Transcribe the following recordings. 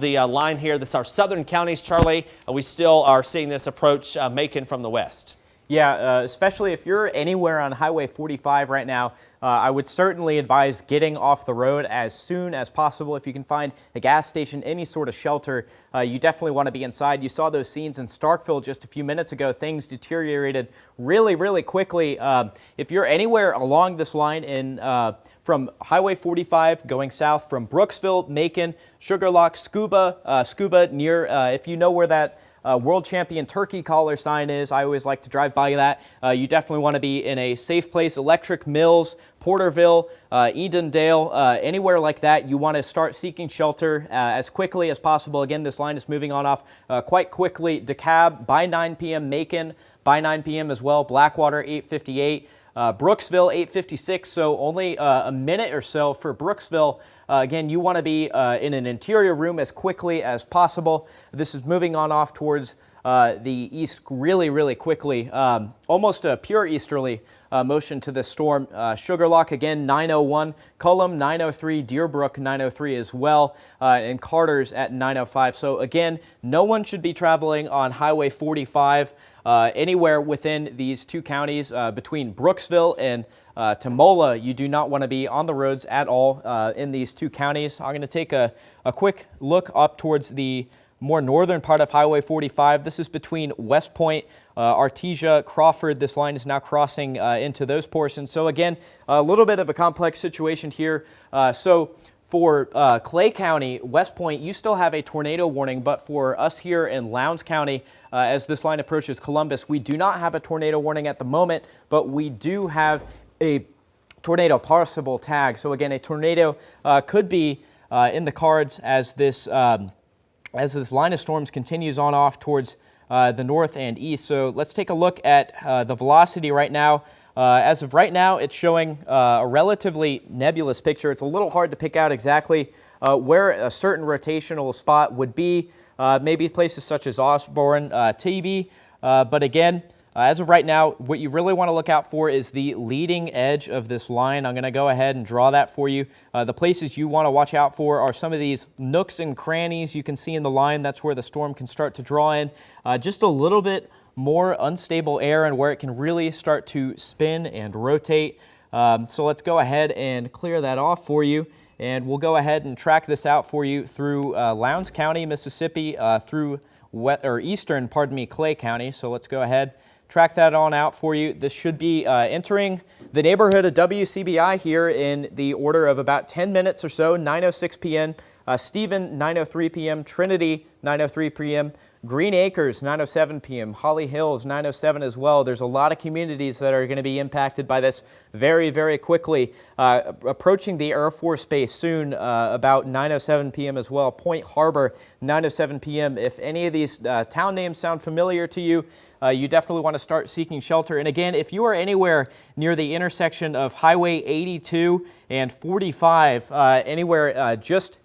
The line here, this is our southern counties, Charlie. We still are seeing this approach Macon from the west. Yeah, especially if you're anywhere on Highway 45 right now, I would certainly advise getting off the road as soon as possible. If you can find a gas station, any sort of shelter, you definitely want to be inside. You saw those scenes in Starkville just a few minutes ago. Things deteriorated really quickly. If you're anywhere along this line from Highway 45 going south from Brooksville, Macon, Sugarlock, Scuba near, if you know where that World Champion Turkey Collar sign is. I always like to drive by that. You definitely want to be in a safe place. Electric Mills, Porterville, Edendale, anywhere like that. You want to start seeking shelter as quickly as possible. Again, this line is moving on off quite quickly. DeKalb by 9 p.m. Macon by 9 p.m. as well. Blackwater 8:58. Brooksville 8:56, so only a minute or so for Brooksville. Again, you want to be in an interior room as quickly as possible. This is moving on off towards the east really quickly. Almost a pure easterly motion to this storm. Sugarlock again 9:01, Cullum 9:03, Deerbrook 9:03 as well, and Carter's at 9:05. So again, no one should be traveling on Highway 45 anywhere within these two counties. Between Brooksville and Tamola, you do not want to be on the roads at all in these two counties. I'm going to take a quick look up towards the more northern part of Highway 45. This is between West Point, Artesia, Crawford. This line is now crossing into those portions. So again, a little bit of a complex situation here. So for Clay County, West Point, you still have a tornado warning, but for us here in Lowndes County, as this line approaches Columbus, we do not have a tornado warning at the moment, but we do have a tornado possible tag. So again, a tornado could be in the cards as this line of storms continues on off towards the north and east. So let's take a look at the velocity right now. As of right now, it's showing a relatively nebulous picture. It's a little hard to pick out exactly where a certain rotational spot would be. Maybe places such as Osborne, TB. But again, as of right now, what you really want to look out for is the leading edge of this line. I'm going to go ahead and draw that for you. The places you want to watch out for are some of these nooks and crannies you can see in the line. That's where the storm can start to draw in. Just a little bit more unstable air and where it can really start to spin and rotate. So let's go ahead and clear that off for you. And we'll go ahead and track this out for you through Lowndes County, Mississippi, through eastern, Clay County. So let's go ahead, track that on out for you. This should be entering the neighborhood of WCBI here in the order of about 10 minutes or so. 9:06 p.m. Stephen, 9:03 p.m. Trinity, 9:03 p.m. Green Acres, 9:07 p.m. Holly Hills, 9:07 as well. There's a lot of communities that are going to be impacted by this very quickly. Approaching the Air Force Base soon, about 9:07 p.m. as well. Point Harbor, 9:07 p.m. If any of these town names sound familiar to you, you definitely want to start seeking shelter. And again, if you are anywhere near the intersection of Highway 82 and 45, anywhere just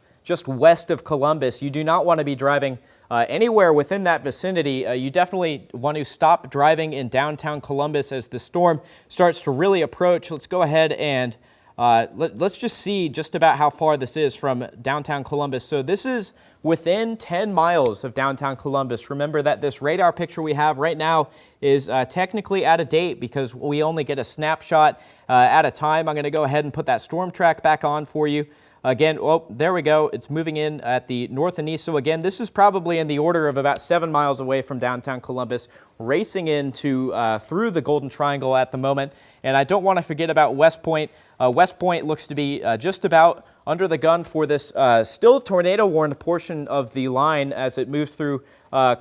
west of Columbus, you do not want to be driving anywhere within that vicinity. You definitely want to stop driving in downtown Columbus as the storm starts to really approach. Let's go ahead and let's just see just about how far this is from downtown Columbus. So this is within 10 miles of downtown Columbus. Remember that this radar picture we have right now is technically out of date because we only get a snapshot at a time. I'm going to go ahead and put that storm track back on for you. Again, well, there we go. It's moving in at the north and east. So again, this is probably in the order of about 7 miles away from downtown Columbus, racing into through the Golden Triangle at the moment. And I don't want to forget about West Point. West Point looks to be just about under the gun for this still tornado-warned portion of the line as it moves through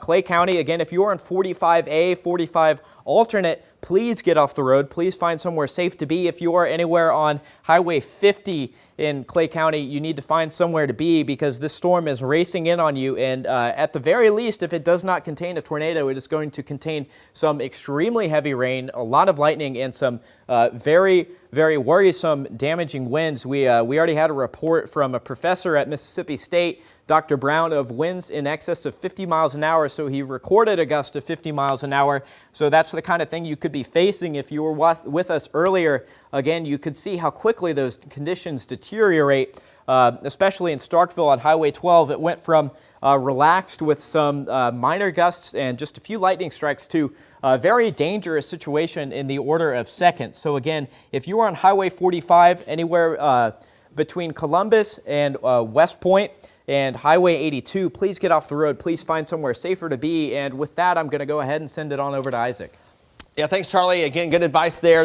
Clay County. Again, if you're on 45A, 45 alternate, please get off the road. Please find somewhere safe to be. If you are anywhere on Highway 50 in Clay County, you need to find somewhere to be because this storm is racing in on you. And at the very least, if it does not contain a tornado, it is going to contain some extremely heavy rain, a lot of lightning, and some very worrisome, damaging winds. We already had a report from a professor at Mississippi State Dr. Brown of winds in excess of 50 miles an hour, so he recorded a gust of 50 miles an hour. So that's the kind of thing you could be facing if you were with us earlier. Again, you could see how quickly those conditions deteriorate, especially in Starkville on Highway 12. It went from relaxed with some minor gusts and just a few lightning strikes to a very dangerous situation in the order of seconds. So again, if you are on Highway 45 anywhere between Columbus and West Point and Highway 82, please get off the road. Please find somewhere safer to be. And with that, I'm going to go ahead and send it on over to Isaac. Yeah, thanks, Charlie. Again, good advice there.